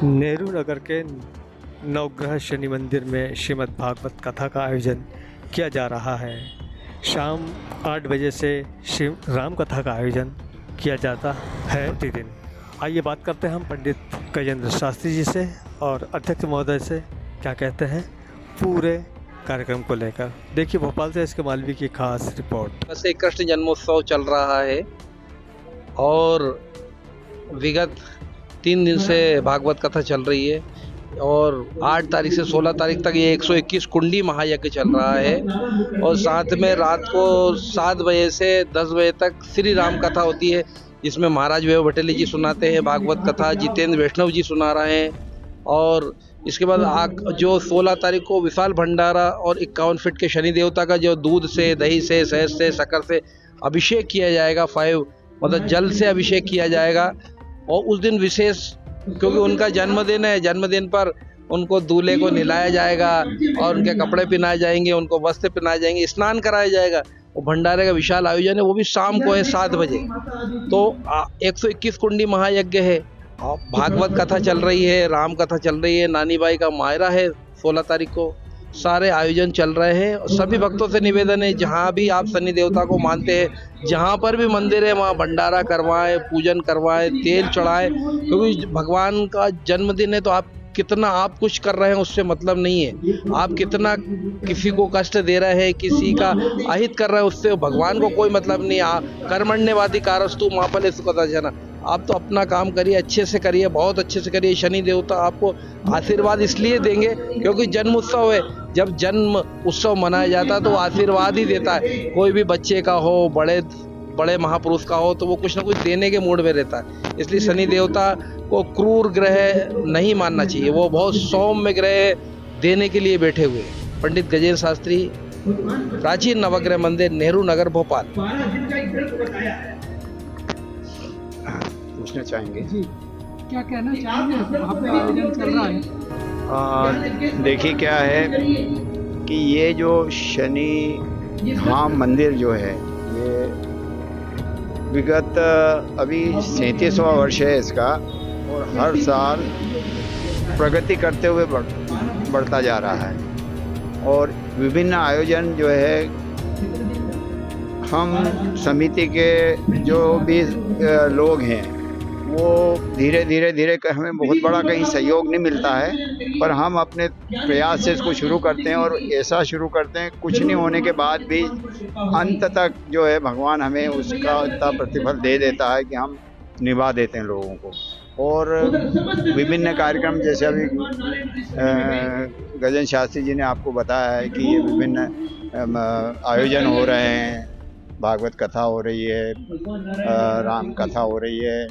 नेहरू नगर के नवग्रह शनि मंदिर में श्रीमद् भागवत कथा का आयोजन किया जा रहा है। शाम 8 बजे से श्री राम कथा का आयोजन किया जाता है प्रतिदिन। आइए बात करते हैं हम पंडित गजेंद्र शास्त्री जी से और अध्यक्ष महोदय से, क्या कहते हैं पूरे कार्यक्रम को लेकर। देखिए भोपाल से इसके मालवी की खास रिपोर्ट। वैसे कृष्ण जन्मोत्सव चल रहा है और विगत 3 दिन से भागवत कथा चल रही है और 8 तारीख से 16 तारीख तक ये 121 कुंडी महायज्ञ चल रहा है और साथ में रात को 7 बजे से 10 बजे तक श्री राम कथा होती है, जिसमें महाराज वैभव भटेली जी सुनाते हैं भागवत कथा, जितेंद्र वैष्णव जी सुना रहे हैं। और इसके बाद जो 16 तारीख को विशाल भंडारा और 51 फीट के शनि देवता का जो दूध से, दही से, शहद से, शक्कर से अभिषेक किया जाएगा, 5 मतलब जल से अभिषेक किया जाएगा। और उस दिन विशेष, क्योंकि उनका जन्मदिन है, जन्मदिन पर उनको दूल्हे को नहलाया जाएगा और उनके कपड़े पहनाए जाएंगे, उनको वस्त्र पहनाए जाएंगे, स्नान कराया जाएगा। और भंडारे का विशाल आयोजन है, वो भी शाम को है 7 बजे। तो 121 कुंडी महायज्ञ है, भागवत कथा चल रही है, राम कथा चल रही है, नानी बाई का मायरा है 16 तारीख को। सारे आयोजन चल रहे हैं। सभी भक्तों से निवेदन है, जहाँ भी आप शनि देवता को मानते हैं, जहाँ पर भी मंदिर है वहाँ भंडारा करवाएं, पूजन करवाएं, तेल चढ़ाएं, क्योंकि भगवान का जन्मदिन है। तो आप कितना आप कुछ कर रहे हैं उससे मतलब नहीं है, आप कितना किसी को कष्ट दे रहे हैं, किसी का अहित कर रहे हैं, उससे भगवान को कोई मतलब नहीं। कर्मण्यवादी कारस्तु मां फले सुखदा जना। आप तो अपना काम करिए, अच्छे से करिए, बहुत अच्छे से करिए। शनि देवता आपको आशीर्वाद इसलिए देंगे क्योंकि जन्म उत्सव है। जब जन्म उत्सव मनाया जाता है तो आशीर्वाद ही देता है। कोई भी बच्चे का हो, बड़े महापुरुष का हो, तो वो कुछ ना कुछ देने के मूड में रहता है। इसलिए शनि देवता को क्रूर ग्रह नहीं मानना चाहिए, वो बहुत सौम्य ग्रह देने के लिए बैठे हुए हैं। पंडित गजेंद्र शास्त्री, प्राचीन नवग्रह मंदिर, नेहरू नगर, भोपाल। पूछना चाहेंगे जी, क्या कहना चाहेंगे? वहाँ पे आयोजन चल रहा है। देखिए क्या है कि ये जो शनि धाम मंदिर जो है, ये विगत अभी 37वां वर्ष है इसका और हर साल प्रगति करते हुए बढ़ता जा रहा है। और विभिन्न आयोजन जो है, हम समिति के जो भी लोग हैं वो धीरे धीरे हमें बहुत बड़ा कहीं सहयोग नहीं मिलता है, पर हम अपने प्रयास से इसको शुरू करते हैं और ऐसा शुरू करते हैं कुछ नहीं होने के बाद भी अंत तक जो है भगवान हमें उसका इतना प्रतिफल दे देता है कि हम निभा देते हैं लोगों को। और विभिन्न कार्यक्रम जैसे अभी गजेंद्र शास्त्री जी ने आपको बताया है कि ये विभिन्न आयोजन हो रहे हैं, भागवत कथा हो रही है, राम कथा हो रही है,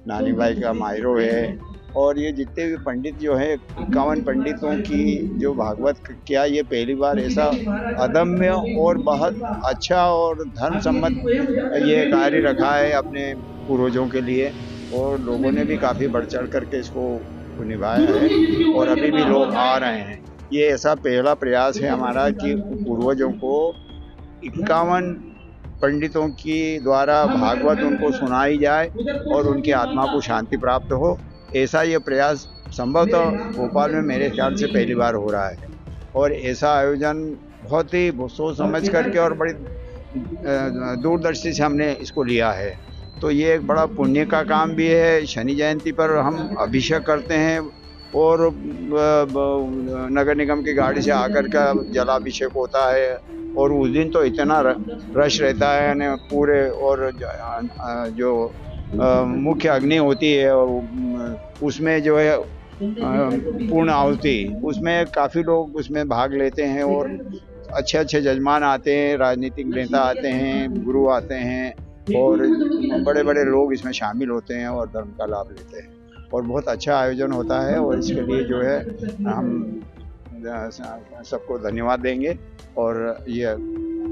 नानी बाई का मायरो है। और ये जितने भी पंडित जो है, 51 पंडितों की जो भागवत किया, ये पहली बार ऐसा अदम्य और बहुत अच्छा और धर्म सम्मत ये कार्य रखा है अपने पूर्वजों के लिए। और लोगों ने भी काफ़ी बढ़ चढ़ करके इसको निभाया है और अभी भी लोग आ रहे हैं। ये ऐसा पहला प्रयास है हमारा कि पूर्वजों को 51 पंडितों की द्वारा भागवत उनको सुनाई जाए और उनकी आत्मा को शांति प्राप्त हो। ऐसा ये प्रयास संभवतः भोपाल में मेरे ख्याल से पहली बार हो रहा है। और ऐसा आयोजन बहुत ही सोच समझ करके और बड़ी दूरदर्शी से हमने इसको लिया है। तो ये एक बड़ा पुण्य का काम भी है। शनि जयंती पर हम अभिषेक करते हैं और नगर निगम की गाड़ी से आकर का जलाभिषेक होता है। और उस दिन तो इतना रश रहता है, यानी पूरे, और जो मुख्य अग्नि होती है उसमें जो है पूर्ण आहुति, उसमें काफ़ी लोग उसमें भाग लेते हैं और अच्छे जजमान आते हैं, राजनीतिक नेता आते हैं, गुरु आते हैं और बड़े बड़े लोग इसमें शामिल होते हैं और धर्म का लाभ लेते हैं। और बहुत अच्छा आयोजन होता है और इसके लिए जो है हम सबको धन्यवाद देंगे और ये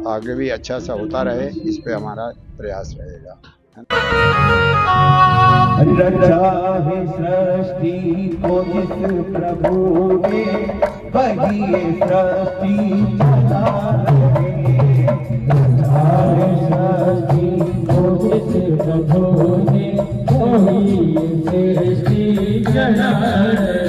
आगे भी अच्छा सा होता रहे, इस पे हमारा प्रयास रहेगा। रचा है सृष्टि को जिस प्रभु ने, वही ये सृष्टि चला रहे। रचा है सृष्टि को जिस प्रभु ने, वही ये सृष्टि चला रहे।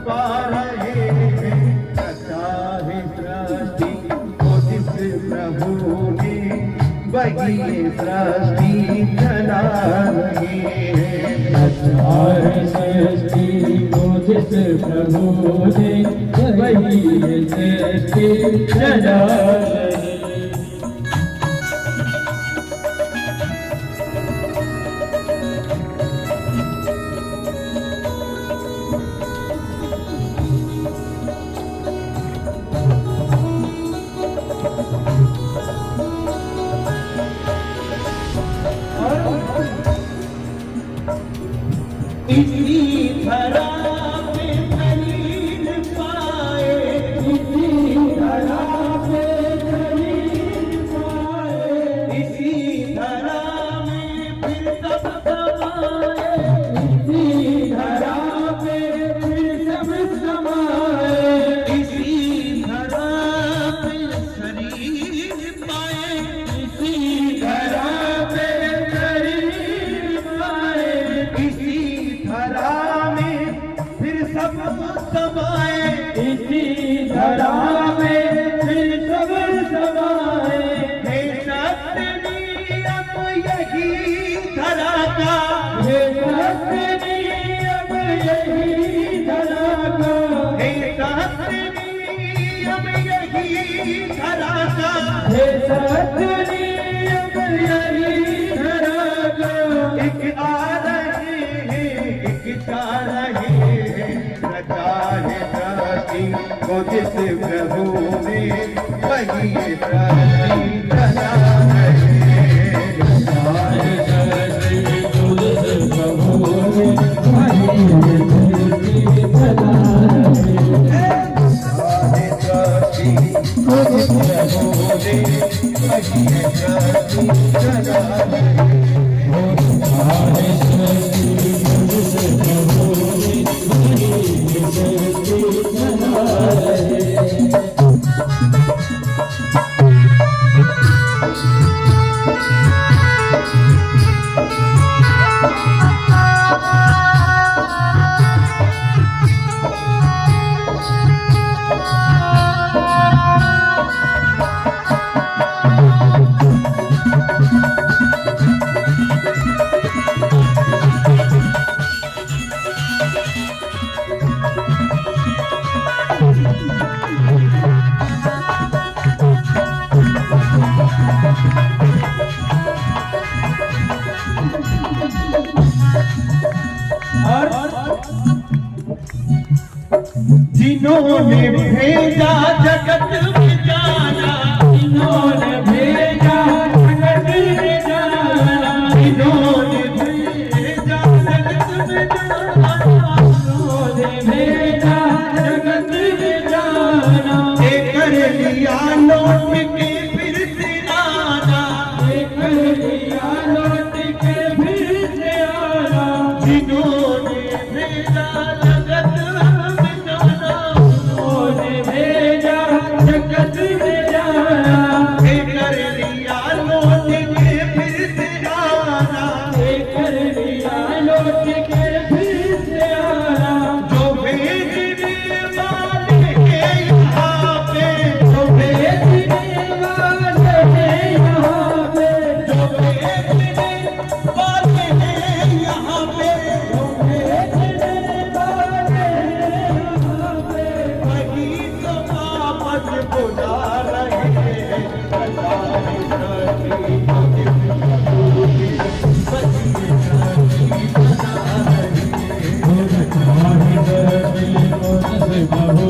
पा रहे हैं। रचा है सृष्टि को जिस प्रभु ने, वही ये सृष्टि चला रहे हैं। रचा है सृष्टि को जिस प्रभु ने, वही ये सृष्टि चला रहे हैं। इसी धरा में खलील पाए, इसी धरा में खलील पाए, इसी धरा में फिर सब समाए, इसी धरा में फिर सब समाए, इसी धरा में शरीर पाए, इसी धरा में शरीर पाए, इसी धरा में फिर सब समाए, इसी धरा में फिर सब समाए। हे सत्य नियम यही धरा का, हे सत्य नियम यही धरा का, हे सत्य नियम यही धरा का, हे सत्य नियम यही धरा का। एक आ रहे हैं, एक जा रहे हैं, रचा है सृष्टि को जिस प्रभु ने, वही ये सृष्टि चला रहे हैं। रचा है सृष्टि को जिस प्रभु ने, वही ये सृष्टि चला रहे हैं। रचा है सृष्टि को जिस प्रभु ने, वही ये सृष्टि चला रहे हैं। रचा है सृष्टि को जिस प्रभु ने, वही ये सृष्टि चला रहे हैं। जिन्होंने भेजा जगत में जाना, जिन्होंने भेजा जगत में जाना, जिन्होंने भेजा जगत में जाना, जिन्होंने भेजा जगत में जाना, कर लिया लौट के फिर से आना, कर लिया लौट के फिर से आना। जिन्होंने भेजा जगत में जाना, उन्होंने भेजा जगत में जाना, कर लिया लौट के फिर से आना, कर लिया लौट के फिर से आना। जो भेजने वाले हैं यहाँ पे, जो भेजने वाले हैं यहाँ पे, जो भेजने वाले हैं यहाँ पे, जो भेजने वाले हैं यहाँ पे, वही तो वापस बुला रहे हैं। रचा है सृष्टि को जिस प्रभु ने, वही ये सृष्टि चला रहे हैं। रचा है सृष्टि को जिस प्रभु